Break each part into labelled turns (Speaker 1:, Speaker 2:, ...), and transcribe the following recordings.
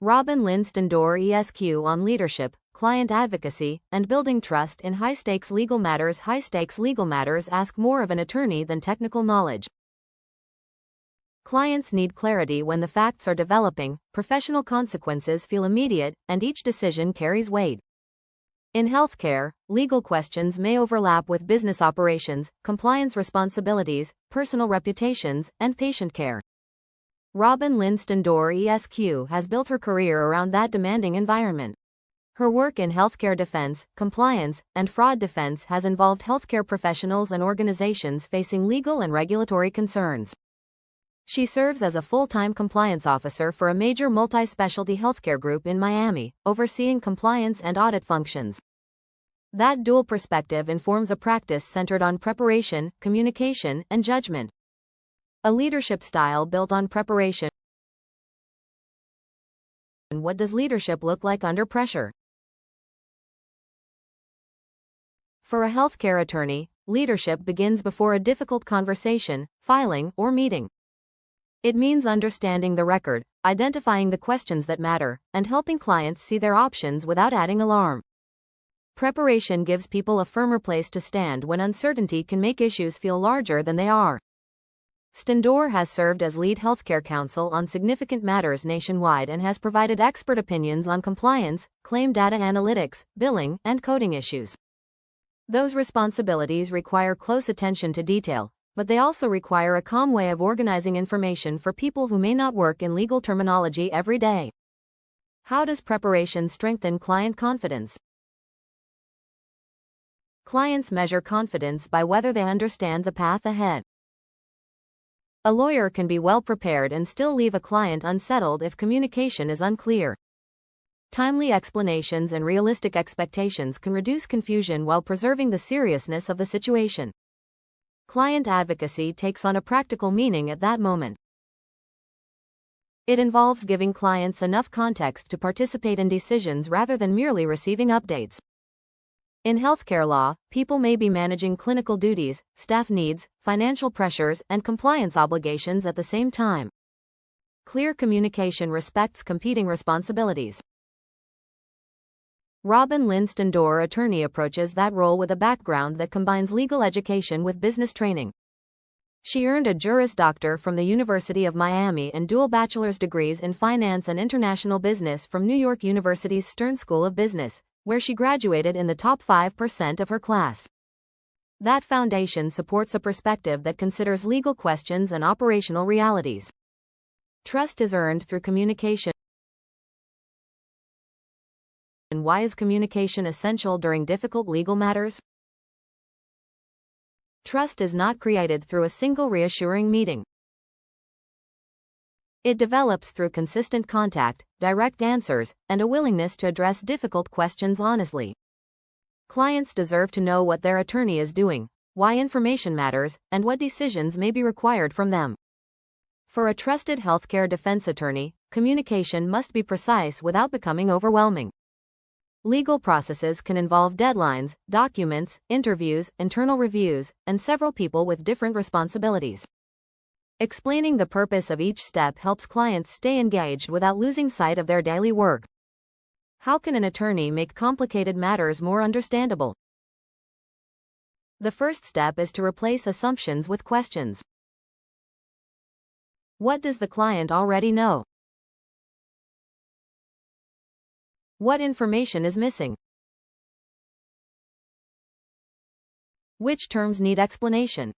Speaker 1: Robyn Lynn Sztyndor ESQ on leadership, client advocacy, and building trust in high-stakes legal matters. High-stakes legal matters ask more of an attorney than technical knowledge. Clients need clarity when the facts are developing, professional consequences feel immediate, and each decision carries weight. In healthcare, legal questions may overlap with business operations, compliance responsibilities, personal reputations, and patient care. Robyn Lynn Sztyndor ESQ has built her career around that demanding environment. Her work in healthcare defense, compliance, and fraud defense has involved healthcare professionals and organizations facing legal and regulatory concerns. She serves as a full-time compliance officer for a major multi-specialty healthcare group in Miami, overseeing compliance and audit functions. That dual perspective informs a practice centered on preparation, communication, and judgment. A leadership style built on preparation. What does leadership look like under pressure? For a healthcare attorney, leadership begins before a difficult conversation, filing, or meeting. It means understanding the record, identifying the questions that matter, and helping clients see their options without adding alarm. Preparation gives people a firmer place to stand when uncertainty can make issues feel larger than they are. Sztyndor has served as lead healthcare counsel on significant matters nationwide and has provided expert opinions on compliance, claim data analytics, billing, and coding issues. Those responsibilities require close attention to detail, but they also require a calm way of organizing information for people who may not work in legal terminology every day. How does preparation strengthen client confidence? Clients measure confidence by whether they understand the path ahead. A lawyer can be well prepared and still leave a client unsettled if communication is unclear. Timely explanations and realistic expectations can reduce confusion while preserving the seriousness of the situation. Client advocacy takes on a practical meaning at that moment. It involves giving clients enough context to participate in decisions rather than merely receiving updates. In healthcare law, people may be managing clinical duties, staff needs, financial pressures, and compliance obligations at the same time. Clear communication respects competing responsibilities. Robyn Lynn Sztyndor attorney approaches that role with a background that combines legal education with business training. She earned a Juris Doctor from the University of Miami and dual bachelor's degrees in finance and international business from New York University's Stern School of Business, where she graduated in the top 5% of her class. That foundation supports a perspective that considers legal questions and operational realities. Trust is earned through communication. And why is communication essential during difficult legal matters? Trust is not created through a single reassuring meeting. It develops through consistent contact, direct answers, and a willingness to address difficult questions honestly. Clients deserve to know what their attorney is doing, why information matters, and what decisions may be required from them. For a trusted healthcare defense attorney, communication must be precise without becoming overwhelming. Legal processes can involve deadlines, documents, interviews, internal reviews, and several people with different responsibilities. Explaining the purpose of each step helps clients stay engaged without losing sight of their daily work. How can an attorney make complicated matters more understandable? The first step is to replace assumptions with questions. What does the client already know? What information is missing? Which terms need explanation?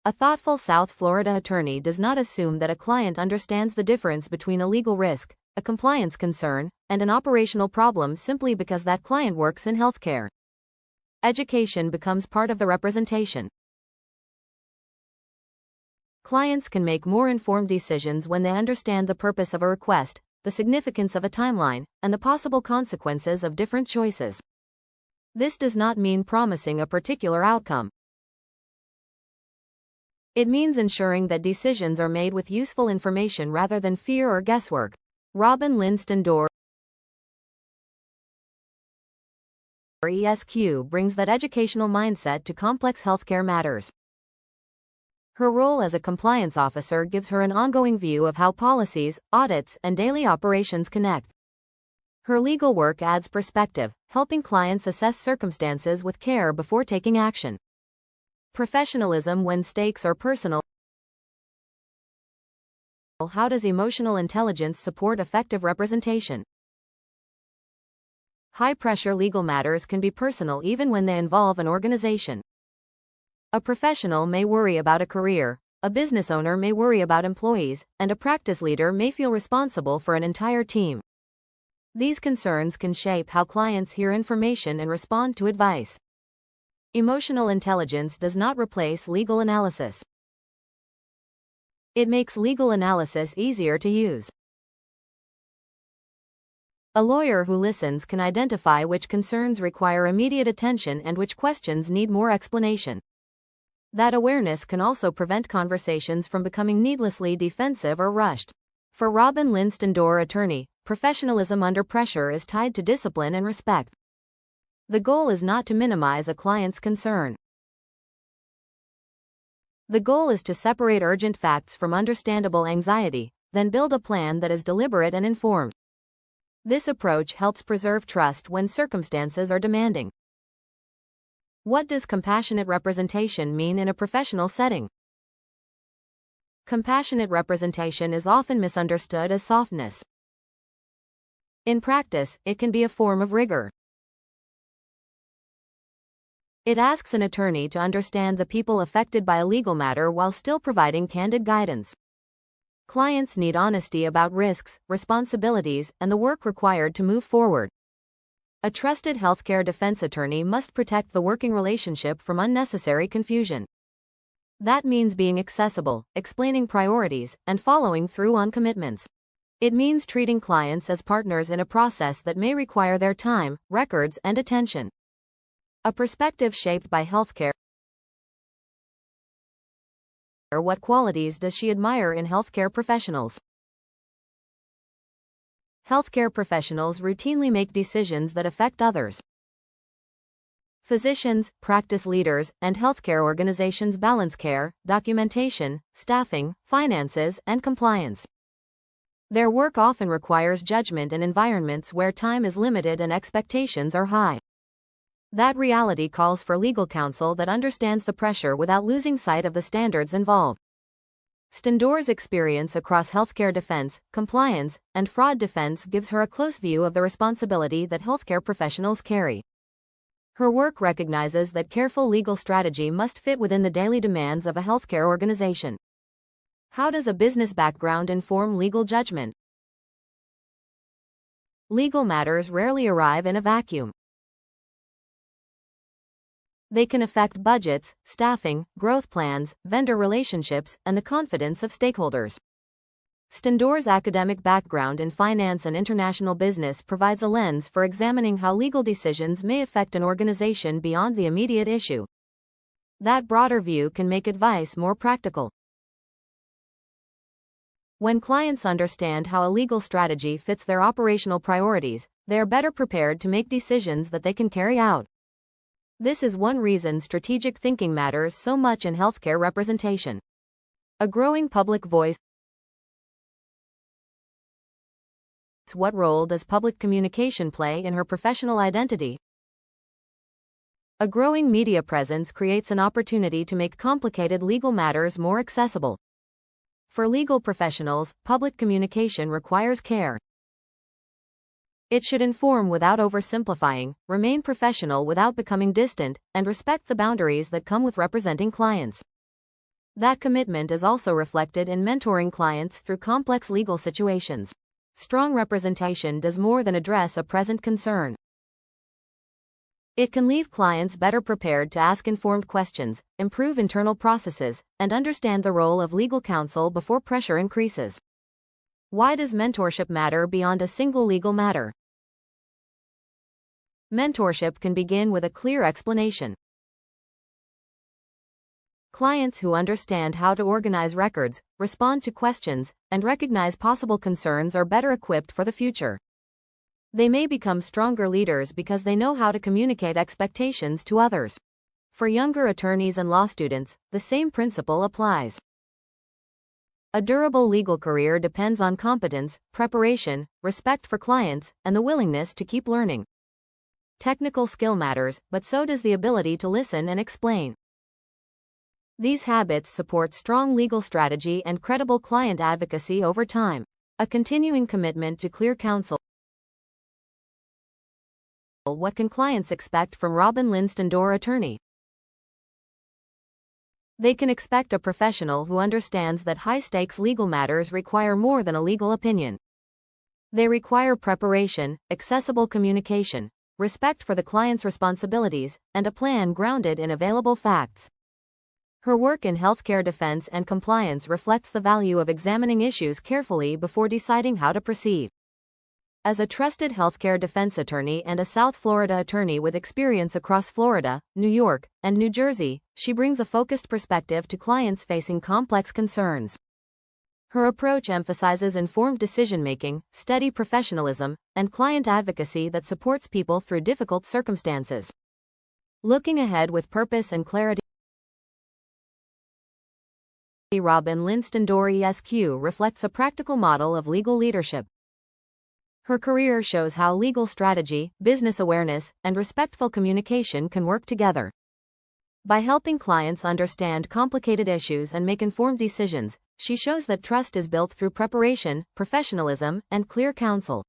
Speaker 1: A thoughtful South Florida attorney does not assume that a client understands the difference between a legal risk, a compliance concern, and an operational problem simply because that client works in healthcare. Education becomes part of the representation. Clients can make more informed decisions when they understand the purpose of a request, the significance of a timeline, and the possible consequences of different choices. This does not mean promising a particular outcome. It means ensuring that decisions are made with useful information rather than fear or guesswork. Robyn Lynn Sztyndor ESQ brings that educational mindset to complex healthcare matters. Her role as a compliance officer gives her an ongoing view of how policies, audits, and daily operations connect. Her legal work adds perspective, helping clients assess circumstances with care before taking action. Professionalism when stakes are personal. How does emotional intelligence support effective representation? High-pressure legal matters can be personal even when they involve an organization. A professional may worry about a career, a business owner may worry about employees, and a practice leader may feel responsible for an entire team. These concerns can shape how clients hear information and respond to advice. Emotional intelligence does not replace legal analysis. It makes legal analysis easier to use. A lawyer who listens can identify which concerns require immediate attention and which questions need more explanation. That awareness can also prevent conversations from becoming needlessly defensive or rushed. For Robyn Lynn Sztyndor, attorney, professionalism under pressure is tied to discipline and respect. The goal is not to minimize a client's concern. The goal is to separate urgent facts from understandable anxiety, then build a plan that is deliberate and informed. This approach helps preserve trust when circumstances are demanding. What does compassionate representation mean in a professional setting? Compassionate representation is often misunderstood as softness. In practice, it can be a form of rigor. It asks an attorney to understand the people affected by a legal matter while still providing candid guidance. Clients need honesty about risks, responsibilities, and the work required to move forward. A trusted healthcare defense attorney must protect the working relationship from unnecessary confusion. That means being accessible, explaining priorities, and following through on commitments. It means treating clients as partners in a process that may require their time, records, and attention. A perspective shaped by healthcare. What qualities does she admire in healthcare professionals? Healthcare professionals routinely make decisions that affect others. Physicians, practice leaders, and healthcare organizations balance care, documentation, staffing, finances, and compliance. Their work often requires judgment in environments where time is limited and expectations are high. That reality calls for legal counsel that understands the pressure without losing sight of the standards involved. Sztyndor's experience across healthcare defense, compliance, and fraud defense gives her a close view of the responsibility that healthcare professionals carry. Her work recognizes that careful legal strategy must fit within the daily demands of a healthcare organization. How does a business background inform legal judgment? Legal matters rarely arrive in a vacuum. They can affect budgets, staffing, growth plans, vendor relationships, and the confidence of stakeholders. Sztyndor's academic background in finance and international business provides a lens for examining how legal decisions may affect an organization beyond the immediate issue. That broader view can make advice more practical. When clients understand how a legal strategy fits their operational priorities, they are better prepared to make decisions that they can carry out. This is one reason strategic thinking matters so much in healthcare representation. A growing public voice. What role does public communication play in her professional identity? A growing media presence creates an opportunity to make complicated legal matters more accessible. For legal professionals, public communication requires care. It should inform without oversimplifying, remain professional without becoming distant, and respect the boundaries that come with representing clients. That commitment is also reflected in mentoring clients through complex legal situations. Strong representation does more than address a present concern. It can leave clients better prepared to ask informed questions, improve internal processes, and understand the role of legal counsel before pressure increases. Why does mentorship matter beyond a single legal matter? Mentorship can begin with a clear explanation. Clients who understand how to organize records, respond to questions, and recognize possible concerns are better equipped for the future. They may become stronger leaders because they know how to communicate expectations to others. For younger attorneys and law students, the same principle applies. A durable legal career depends on competence, preparation, respect for clients, and the willingness to keep learning. Technical skill matters, but so does the ability to listen and explain. These habits support strong legal strategy and credible client advocacy over time. A continuing commitment to clear counsel. What can clients expect from Robyn Lynn Sztyndor attorney? They can expect a professional who understands that high-stakes legal matters require more than a legal opinion. They require preparation, accessible communication, respect for the client's responsibilities, and a plan grounded in available facts. Her work in healthcare defense and compliance reflects the value of examining issues carefully before deciding how to proceed. As a trusted healthcare defense attorney and a South Florida attorney with experience across Florida, New York, and New Jersey, she brings a focused perspective to clients facing complex concerns. Her approach emphasizes informed decision-making, steady professionalism, and client advocacy that supports people through difficult circumstances. Looking ahead with purpose and clarity. Robyn Lynn Sztyndor ESQ reflects a practical model of legal leadership. Her career shows how legal strategy, business awareness, and respectful communication can work together. By helping clients understand complicated issues and make informed decisions, she shows that trust is built through preparation, professionalism, and clear counsel.